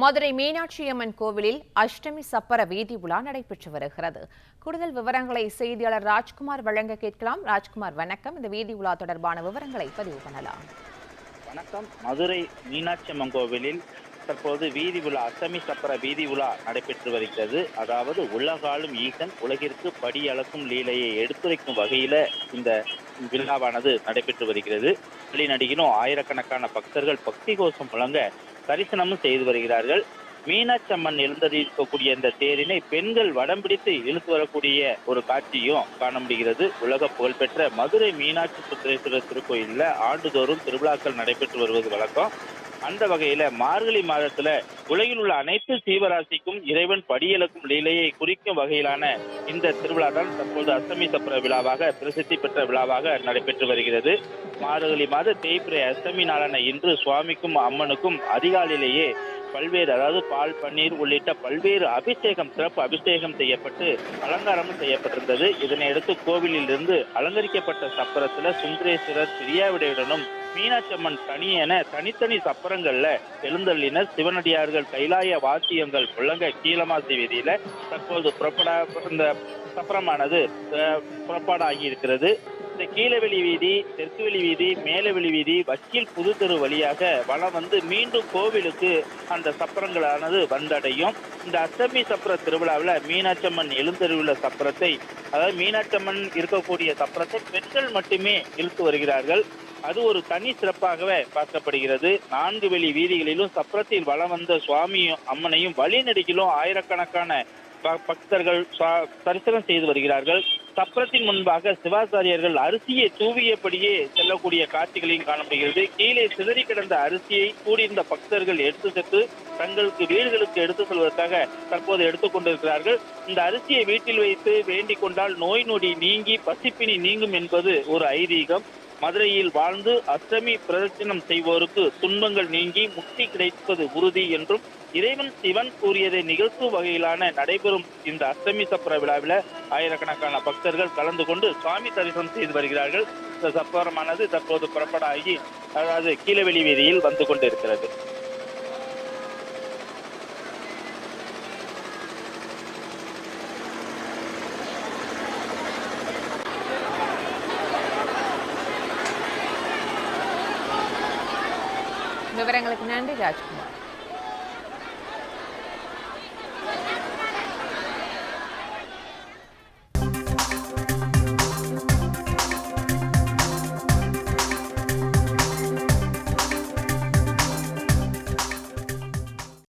மதுரை மீனாட்சி அம்மன் கோவிலில் அஷ்டமி சப்பர வீதி உலா நடைபெற்று வருகிறது. கூடுதல் விவரங்களை செய்தியாளர் ராஜ்குமார் வழங்க கேட்கலாம். ராஜ்குமார், வணக்கம். இந்த வீதி உலா தொடர்பான விவரங்களை பதிவு பண்ணலாம். வணக்கம். மதுரை மீனாட்சி அம்மன் கோவிலில் தற்போது வீதி உலா அஷ்டமி சப்பர வீதி உலா நடைபெற்று வருகிறது. அதாவது உலகாலும் ஈசன் உலகிற்கு படி அளக்கும் லீலையை எடுத்துரைக்கும் வகையில இந்த விழாவானது நடைபெற்று வருகிறது. வெளிநடிகனும் ஆயிரக்கணக்கான பக்தர்கள் பக்தி கோஷம் முழங்க தரிசனமும் செய்து வருகிறார்கள். மீனாட்சி அம்மன் எழுந்தறிக்கக்கூடிய இந்த தேரினை பெண்கள் வடம் பிடித்து இழுத்து வரக்கூடிய ஒரு காட்சியும் காண முடிகிறது. உலக புகழ்பெற்ற மதுரை மீனாட்சி சுந்தரேஸ்வரர் திருக்கோயிலில் ஆண்டுதோறும் திருவிழாக்கள் நடைபெற்று வருவது வழக்கம். அந்த வகையில மார்கழி மாதத்துல உலகில் உள்ள அனைத்து சீவராசிக்கும் இறைவன் படியளக்கும் லீலையை குறிக்கும் வகையிலான இந்த திருவிழா தான் தற்போது அஷ்டமி சப்பர விழாவாக பிரசித்தி பெற்ற விழாவாக நடைபெற்று வருகிறது. மார்கழி மாத தேய்பிறை அஷ்டமி நாளான இன்று சுவாமிக்கும் அம்மனுக்கும் அதிகாலையிலேயே பல்வேறு, அதாவது பால், பன்னீர் உள்ளிட்ட பல்வேறு அபிஷேகம், சிறப்பு அபிஷேகம் செய்யப்பட்டு அலங்காரமும் செய்யப்பட்டிருந்தது. இதனையடுத்து கோவிலில் இருந்து அலங்கரிக்கப்பட்ட சப்பரத்துல சுந்தரேஸ்வரர், பிரியாவிடையுடனும் மீனாட்சி அம்மன் தனியென தனித்தனி சப்பரங்கள்ல எழுந்தள்ளினர். சிவனடியார்கள் கைலாய வாத்தியங்கள் முழங்க கீழமாசி வீதியில தற்போது இந்த சப்பரமானது புறப்பாடாகி இருக்கிறது. இந்த கீழவெளி வீதி, தெற்குவெளி வீதி, மேலவெளி வீதி, வக்கீல் புது தெரு வழியாக வலம் வந்து மீண்டும் கோவிலுக்கு அந்த சப்பரங்களானது வந்தடையும். இந்த அஷ்டமி சப்பர திருவிழாவில் மீனாட்சி அம்மன் எழுந்தருவுள்ள சப்பரத்தை, அதாவது மீனாட்சி அம்மன் இருக்கக்கூடிய சப்பரத்தை பெண்கள் மட்டுமே இழுத்து வருகிறார்கள். அது ஒரு தனி சிறப்பாகவே பார்க்கப்படுகிறது. 4 வெளி வீதிகளிலும் சப்பரத்தில் வலம் வந்த சுவாமியும் அம்மனையும் வழிநெடுகிலும் ஆயிரக்கணக்கான பக்தர்கள் தரிசனம் செய்து வருகிறார்கள். சப்பரத்தின் முன்பாக சிவாச்சாரியர்கள் அரிசியை தூவியபடியே செல்லக்கூடிய காட்சிகளையும் காண முடிகிறது. கீழே சிதறி கிடந்த அரிசியை கூடியிருந்த பக்தர்கள் எடுத்து சென்று தங்களுக்கு வீடுகளுக்கு எடுத்து செல்வதற்காக தற்போது எடுத்துக் கொண்டிருக்கிறார்கள். இந்த அரிசியை வீட்டில் வைத்து வேண்டிக் கொண்டால் நோய் நொடி நீங்கி பசிப்பினி நீங்கும் என்பது ஒரு ஐதீகம். மதுரையில் வாழ்ந்து அஷ்டமி பிரதட்சணம் செய்வோருக்கு துன்பங்கள் நீங்கி முக்தி கிடைப்பது உறுதி என்றும் இறைவன் சிவன் கூறியதை நிகழ்த்தும் வகையிலான நடைபெறும் இந்த அஷ்டமி சப்பர விழாவில் ஆயிரக்கணக்கான பக்தர்கள் கலந்து கொண்டு சுவாமி தரிசனம் செய்து வருகிறார்கள். இந்த சப்பரமானது தற்போது புறப்படாகி, அதாவது கீழவெளி வீதியில் வந்து கொண்டிருக்கிறது. விவரங்களுக்கு நன்றி ராஜ்குமார்.